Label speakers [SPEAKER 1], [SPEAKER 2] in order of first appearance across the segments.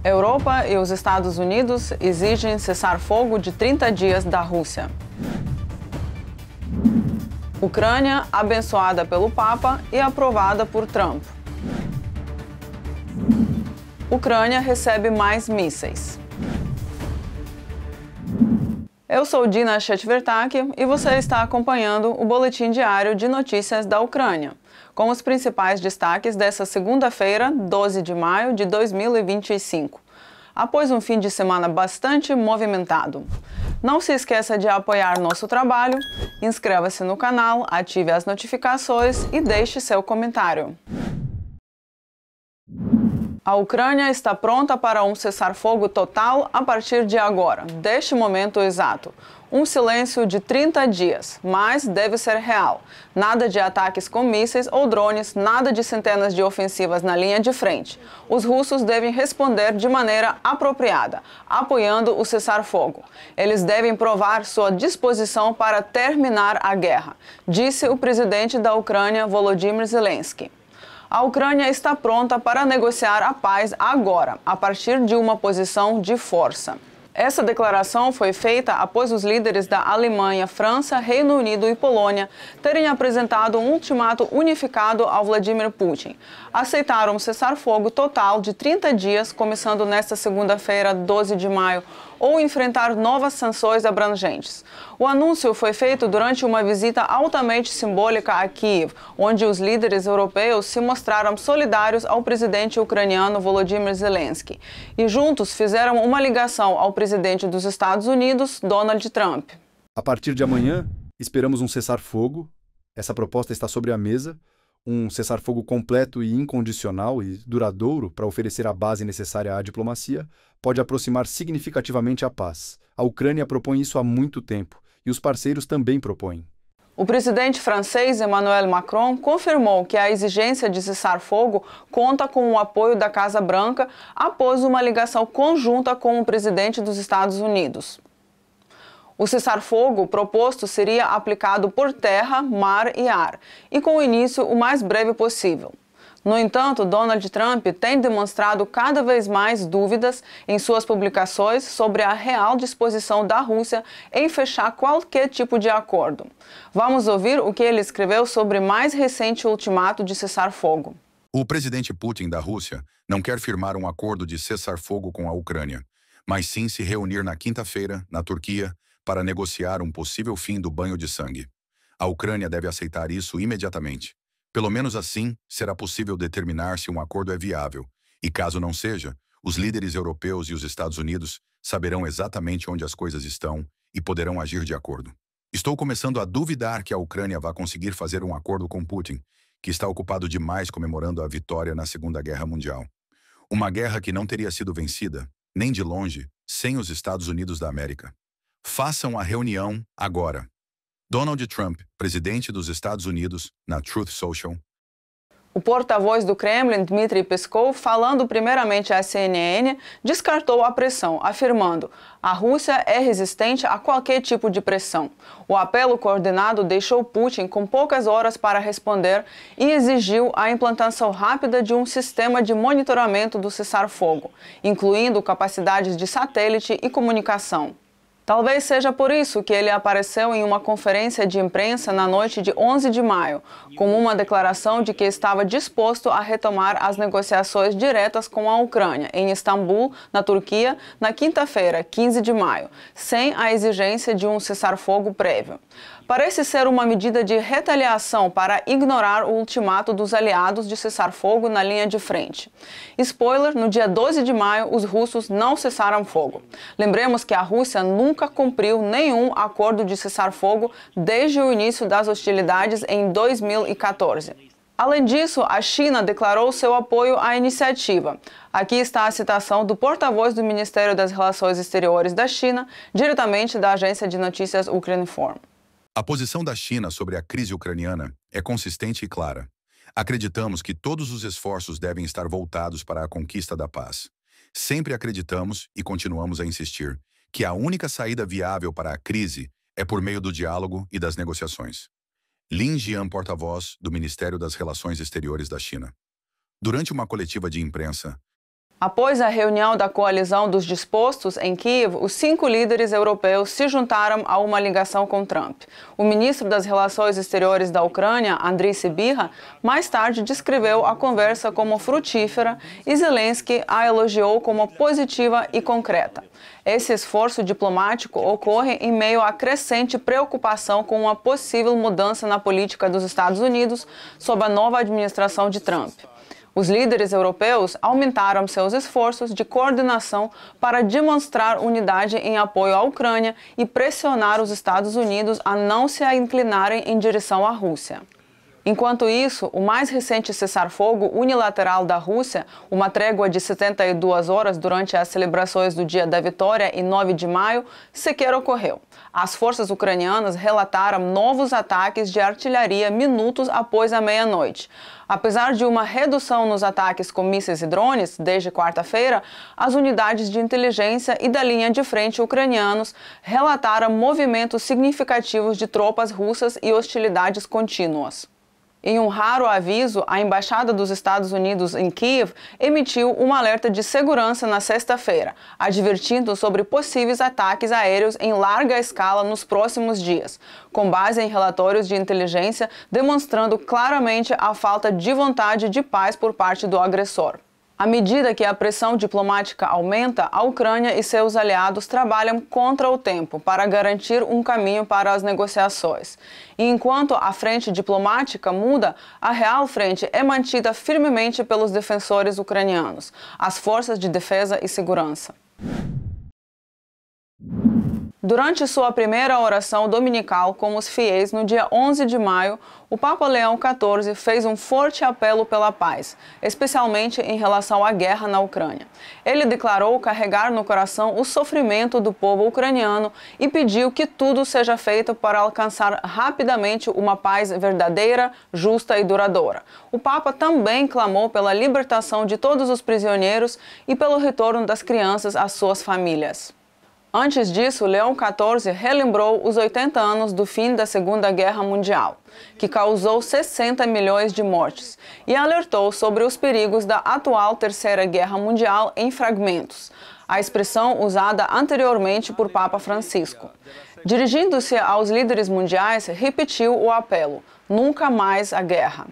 [SPEAKER 1] Europa e os Estados Unidos exigem cessar-fogo de 30 dias da Rússia. Ucrânia abençoada pelo Papa e aprovada por Trump. Ucrânia recebe mais mísseis. Eu sou Dina Chetvertak e você está acompanhando o Boletim Diário de Notícias da Ucrânia, com os principais destaques dessa segunda-feira, 12 de maio de 2025. Após um fim de semana bastante movimentado. Não se esqueça de apoiar nosso trabalho, inscreva-se no canal, ative as notificações e deixe seu comentário. A Ucrânia está pronta para um cessar-fogo total a partir de agora, deste momento exato. Um silêncio de 30 dias, mas deve ser real. Nada de ataques com mísseis ou drones, nada de centenas de ofensivas na linha de frente. Os russos devem responder de maneira apropriada, apoiando o cessar-fogo. Eles devem provar sua disposição para terminar a guerra, disse o presidente da Ucrânia, Volodymyr Zelensky. A Ucrânia está pronta para negociar a paz agora, a partir de uma posição de força. Essa declaração foi feita após os líderes da Alemanha, França, Reino Unido e Polônia terem apresentado um ultimato unificado ao Vladimir Putin. Aceitaram um cessar-fogo total de 30 dias, começando nesta segunda-feira, 12 de maio, ou enfrentar novas sanções abrangentes. O anúncio foi feito durante uma visita altamente simbólica a Kiev, onde os líderes europeus se mostraram solidários ao presidente ucraniano Volodymyr Zelensky e juntos fizeram uma ligação ao presidente dos Estados Unidos, Donald Trump.
[SPEAKER 2] A partir de amanhã, esperamos um cessar-fogo. Essa proposta está sobre a mesa. Um cessar-fogo completo e incondicional e duradouro para oferecer a base necessária à diplomacia pode aproximar significativamente a paz. A Ucrânia propõe isso há muito tempo e os parceiros também propõem.
[SPEAKER 1] O presidente francês Emmanuel Macron confirmou que a exigência de cessar-fogo conta com o apoio da Casa Branca após uma ligação conjunta com o presidente dos Estados Unidos. O cessar-fogo proposto seria aplicado por terra, mar e ar, e com o início o mais breve possível. No entanto, Donald Trump tem demonstrado cada vez mais dúvidas em suas publicações sobre a real disposição da Rússia em fechar qualquer tipo de acordo. Vamos ouvir o que ele escreveu sobre o mais recente ultimato de cessar-fogo.
[SPEAKER 3] O presidente Putin da Rússia não quer firmar um acordo de cessar-fogo com a Ucrânia, mas sim se reunir na quinta-feira, na Turquia, para negociar um possível fim do banho de sangue. A Ucrânia deve aceitar isso imediatamente. Pelo menos assim, será possível determinar se um acordo é viável. E caso não seja, os líderes europeus e os Estados Unidos saberão exatamente onde as coisas estão e poderão agir de acordo. Estou começando a duvidar que a Ucrânia vá conseguir fazer um acordo com Putin, que está ocupado demais comemorando a vitória na Segunda Guerra Mundial. Uma guerra que não teria sido vencida, nem de longe, sem os Estados Unidos da América. Façam a reunião agora. Donald Trump, presidente dos Estados Unidos, na Truth Social.
[SPEAKER 1] O porta-voz do Kremlin, Dmitry Peskov, falando primeiramente à CNN, descartou a pressão, afirmando: a Rússia é resistente a qualquer tipo de pressão. O apelo coordenado deixou Putin com poucas horas para responder e exigiu a implantação rápida de um sistema de monitoramento do cessar-fogo, incluindo capacidades de satélite e comunicação. Talvez seja por isso que ele apareceu em uma conferência de imprensa na noite de 11 de maio, com uma declaração de que estava disposto a retomar as negociações diretas com a Ucrânia, em Istambul, na Turquia, na quinta-feira, 15 de maio, sem a exigência de um cessar-fogo prévio. Parece ser uma medida de retaliação para ignorar o ultimato dos aliados de cessar-fogo na linha de frente. Spoiler, no dia 12 de maio, os russos não cessaram fogo. Lembremos que a Rússia nunca cumpriu nenhum acordo de cessar-fogo desde o início das hostilidades em 2014. Além disso, a China declarou seu apoio à iniciativa. Aqui está a citação do porta-voz do Ministério das Relações Exteriores da China, diretamente da agência de notícias Ukrinform.
[SPEAKER 3] A posição da China sobre a crise ucraniana é consistente e clara. Acreditamos que todos os esforços devem estar voltados para a conquista da paz. Sempre acreditamos e continuamos a insistir que a única saída viável para a crise é por meio do diálogo e das negociações. Lin Jian, porta-voz do Ministério das Relações Exteriores da China. Durante uma coletiva de imprensa,
[SPEAKER 1] Após a reunião da coalizão dos dispostos em Kiev, os 5 líderes europeus se juntaram a uma ligação com Trump. O ministro das Relações Exteriores da Ucrânia, Andriy Sybiha, mais tarde descreveu a conversa como frutífera e Zelensky a elogiou como positiva e concreta. Esse esforço diplomático ocorre em meio à crescente preocupação com uma possível mudança na política dos Estados Unidos sob a nova administração de Trump. Os líderes europeus aumentaram seus esforços de coordenação para demonstrar unidade em apoio à Ucrânia e pressionar os Estados Unidos a não se inclinarem em direção à Rússia. Enquanto isso, o mais recente cessar-fogo unilateral da Rússia, uma trégua de 72 horas durante as celebrações do Dia da Vitória em 9 de maio, sequer ocorreu. As forças ucranianas relataram novos ataques de artilharia minutos após a meia-noite. Apesar de uma redução nos ataques com mísseis e drones, desde quarta-feira, as unidades de inteligência e da linha de frente ucranianos relataram movimentos significativos de tropas russas e hostilidades contínuas. Em um raro aviso, a Embaixada dos Estados Unidos em Kiev emitiu um alerta de segurança na sexta-feira, advertindo sobre possíveis ataques aéreos em larga escala nos próximos dias, com base em relatórios de inteligência demonstrando claramente a falta de vontade de paz por parte do agressor. À medida que a pressão diplomática aumenta, a Ucrânia e seus aliados trabalham contra o tempo para garantir um caminho para as negociações. E enquanto a frente diplomática muda, a real frente é mantida firmemente pelos defensores ucranianos, as forças de defesa e segurança. Durante sua primeira oração dominical com os fiéis no dia 11 de maio, o Papa Leão XIV fez um forte apelo pela paz, especialmente em relação à guerra na Ucrânia. Ele declarou carregar no coração o sofrimento do povo ucraniano e pediu que tudo seja feito para alcançar rapidamente uma paz verdadeira, justa e duradoura. O Papa também clamou pela libertação de todos os prisioneiros e pelo retorno das crianças às suas famílias. Antes disso, Leão XIV relembrou os 80 anos do fim da Segunda Guerra Mundial, que causou 60 milhões de mortes, e alertou sobre os perigos da atual Terceira Guerra Mundial em fragmentos, a expressão usada anteriormente por Papa Francisco. Dirigindo-se aos líderes mundiais, repetiu o apelo: nunca mais a guerra.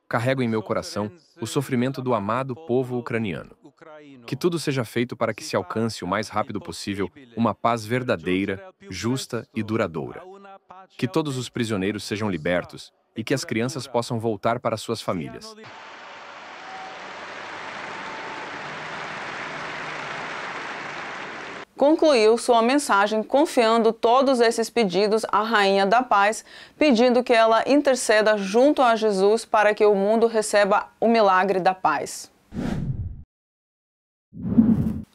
[SPEAKER 4] Carrego em meu coração o sofrimento do amado povo ucraniano. Que tudo seja feito para que se alcance o mais rápido possível uma paz verdadeira, justa e duradoura. Que todos os prisioneiros sejam libertos e que as crianças possam voltar para suas famílias.
[SPEAKER 1] Concluiu sua mensagem confiando todos esses pedidos à Rainha da Paz, pedindo que ela interceda junto a Jesus para que o mundo receba o milagre da paz.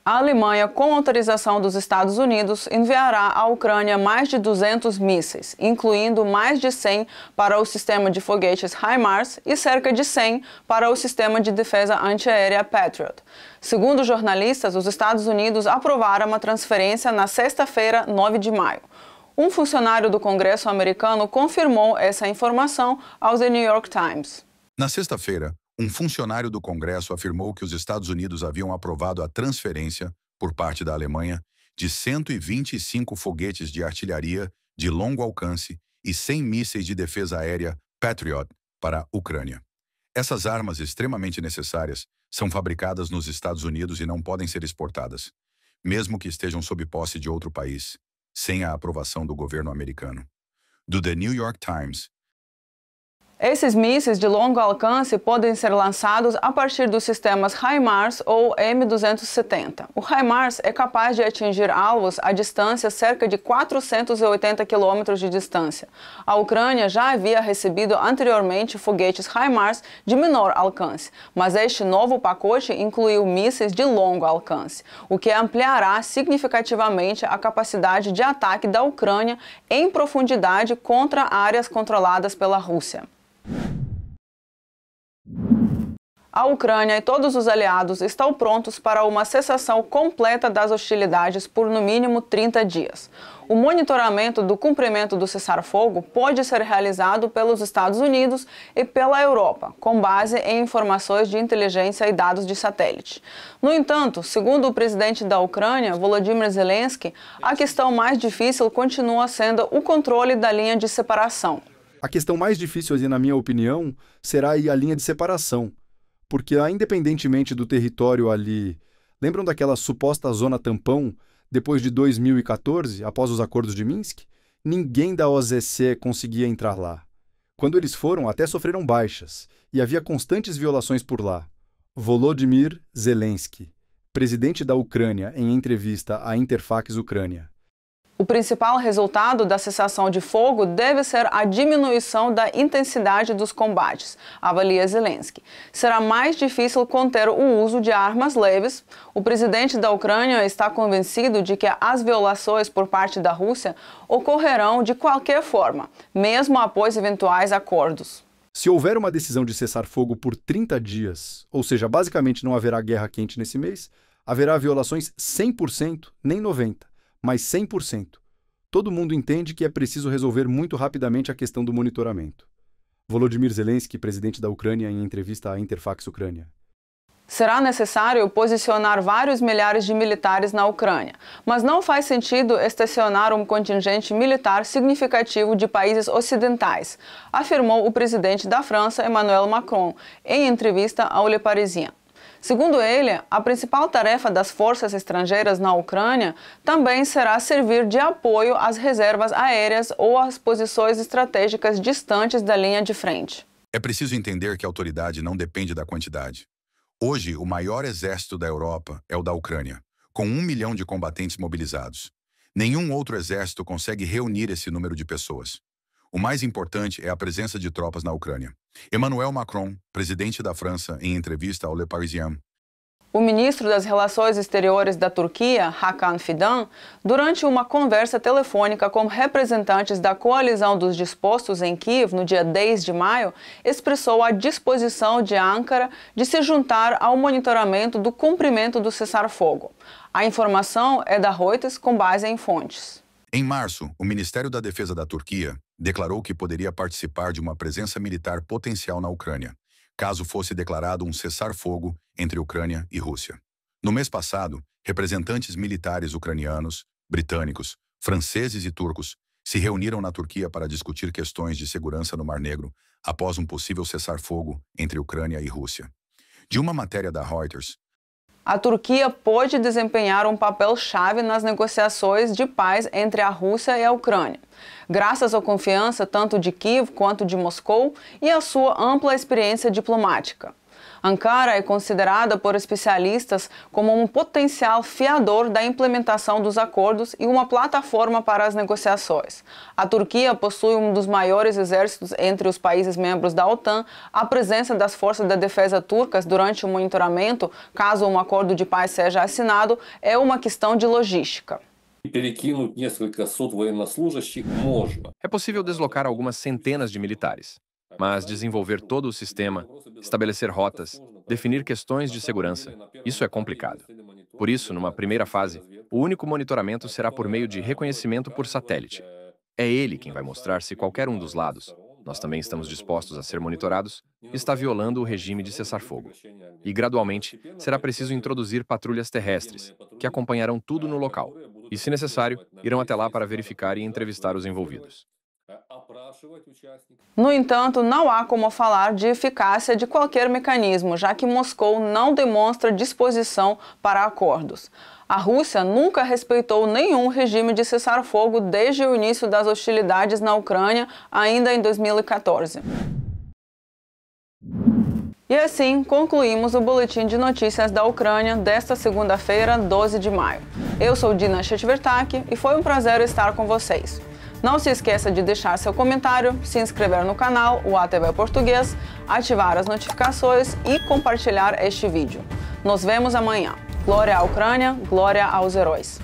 [SPEAKER 1] A Alemanha, com autorização dos Estados Unidos, enviará à Ucrânia mais de 200 mísseis, incluindo mais de 100 para o sistema de foguetes HIMARS e cerca de 100 para o sistema de defesa antiaérea Patriot. Segundo jornalistas, os Estados Unidos aprovaram uma transferência na sexta-feira, 9 de maio. Um funcionário do Congresso americano confirmou essa informação ao The New York Times.
[SPEAKER 3] Na sexta-feira, um funcionário do Congresso afirmou que os Estados Unidos haviam aprovado a transferência, por parte da Alemanha, de 125 foguetes de artilharia de longo alcance e 100 mísseis de defesa aérea Patriot para a Ucrânia. Essas armas extremamente necessárias são fabricadas nos Estados Unidos e não podem ser exportadas, mesmo que estejam sob posse de outro país, sem a aprovação do governo americano. Do The New York Times.
[SPEAKER 1] Esses mísseis de longo alcance podem ser lançados a partir dos sistemas HIMARS ou M270. O HIMARS é capaz de atingir alvos a distância cerca de 480 quilômetros de distância. A Ucrânia já havia recebido anteriormente foguetes HIMARS de menor alcance, mas este novo pacote incluiu mísseis de longo alcance, o que ampliará significativamente a capacidade de ataque da Ucrânia em profundidade contra áreas controladas pela Rússia. A Ucrânia e todos os aliados estão prontos para uma cessação completa das hostilidades por no mínimo 30 dias. O monitoramento do cumprimento do cessar-fogo pode ser realizado pelos Estados Unidos e pela Europa, com base em informações de inteligência e dados de satélite. No entanto, segundo o presidente da Ucrânia, Volodymyr Zelensky, a questão mais difícil continua sendo o controle da linha de separação.
[SPEAKER 2] A questão mais difícil, na minha opinião, será a linha de separação, porque, independentemente do território ali, lembram daquela suposta zona tampão depois de 2014, após os acordos de Minsk? Ninguém da OZC conseguia entrar lá. Quando eles foram, até sofreram baixas, e havia constantes violações por lá. Volodymyr Zelensky, presidente da Ucrânia, em entrevista à Interfax Ucrânia.
[SPEAKER 1] O principal resultado da cessação de fogo deve ser a diminuição da intensidade dos combates, avalia Zelensky. Será mais difícil conter o uso de armas leves. O presidente da Ucrânia está convencido de que as violações por parte da Rússia ocorrerão de qualquer forma, mesmo após eventuais acordos.
[SPEAKER 2] Se houver uma decisão de cessar fogo por 30 dias, ou seja, basicamente não haverá guerra quente nesse mês, haverá violações 100%, nem 90%. Mas 100%. Todo mundo entende que é preciso resolver muito rapidamente a questão do monitoramento. Volodymyr Zelensky, presidente da Ucrânia, em entrevista à Interfax Ucrânia.
[SPEAKER 1] Será necessário posicionar vários milhares de militares na Ucrânia, mas não faz sentido estacionar um contingente militar significativo de países ocidentais, afirmou o presidente da França, Emmanuel Macron, em entrevista ao Le Parisien. Segundo ele, a principal tarefa das forças estrangeiras na Ucrânia também será servir de apoio às reservas aéreas ou às posições estratégicas distantes da linha de frente.
[SPEAKER 3] É preciso entender que a autoridade não depende da quantidade. Hoje, o maior exército da Europa é o da Ucrânia, com 1 milhão de combatentes mobilizados. Nenhum outro exército consegue reunir esse número de pessoas. O mais importante é a presença de tropas na Ucrânia. Emmanuel Macron, presidente da França, em entrevista ao Le Parisien.
[SPEAKER 1] O ministro das Relações Exteriores da Turquia, Hakan Fidan, durante uma conversa telefônica com representantes da coalizão dos dispostos em Kiev no dia 10 de maio, expressou a disposição de Ankara de se juntar ao monitoramento do cumprimento do cessar-fogo. A informação é da Reuters com base em fontes.
[SPEAKER 3] Em março, o Ministério da Defesa da Turquia declarou que poderia participar de uma presença militar potencial na Ucrânia, caso fosse declarado um cessar-fogo entre Ucrânia e Rússia. No mês passado, representantes militares ucranianos, britânicos, franceses e turcos se reuniram na Turquia para discutir questões de segurança no Mar Negro após um possível cessar-fogo entre Ucrânia e Rússia. De uma matéria da Reuters,
[SPEAKER 1] a Turquia pode desempenhar um papel-chave nas negociações de paz entre a Rússia e a Ucrânia, graças à confiança tanto de Kiev quanto de Moscou e à sua ampla experiência diplomática. Ankara é considerada por especialistas como um potencial fiador da implementação dos acordos e uma plataforma para as negociações. A Turquia possui um dos maiores exércitos entre os países membros da OTAN. A presença das forças da defesa turcas durante o monitoramento, caso um acordo de paz seja assinado, é uma questão de logística.
[SPEAKER 4] É possível deslocar algumas centenas de militares, mas desenvolver todo o sistema, estabelecer rotas, definir questões de segurança, isso é complicado. Por isso, numa primeira fase, o único monitoramento será por meio de reconhecimento por satélite. É ele quem vai mostrar se qualquer um dos lados, nós também estamos dispostos a ser monitorados, está violando o regime de cessar-fogo. E, gradualmente, será preciso introduzir patrulhas terrestres, que acompanharão tudo no local, e, se necessário, irão até lá para verificar e entrevistar os envolvidos.
[SPEAKER 1] No entanto, não há como falar de eficácia de qualquer mecanismo, já que Moscou não demonstra disposição para acordos. A Rússia nunca respeitou nenhum regime de cessar-fogo desde o início das hostilidades na Ucrânia, ainda em 2014. E assim, concluímos o Boletim de Notícias da Ucrânia desta segunda-feira, 12 de maio. Eu sou Dina Chetvertak e foi um prazer estar com vocês. Não se esqueça de deixar seu comentário, se inscrever no canal, o ATV Português, ativar as notificações e compartilhar este vídeo. Nos vemos amanhã. Glória à Ucrânia, glória aos heróis.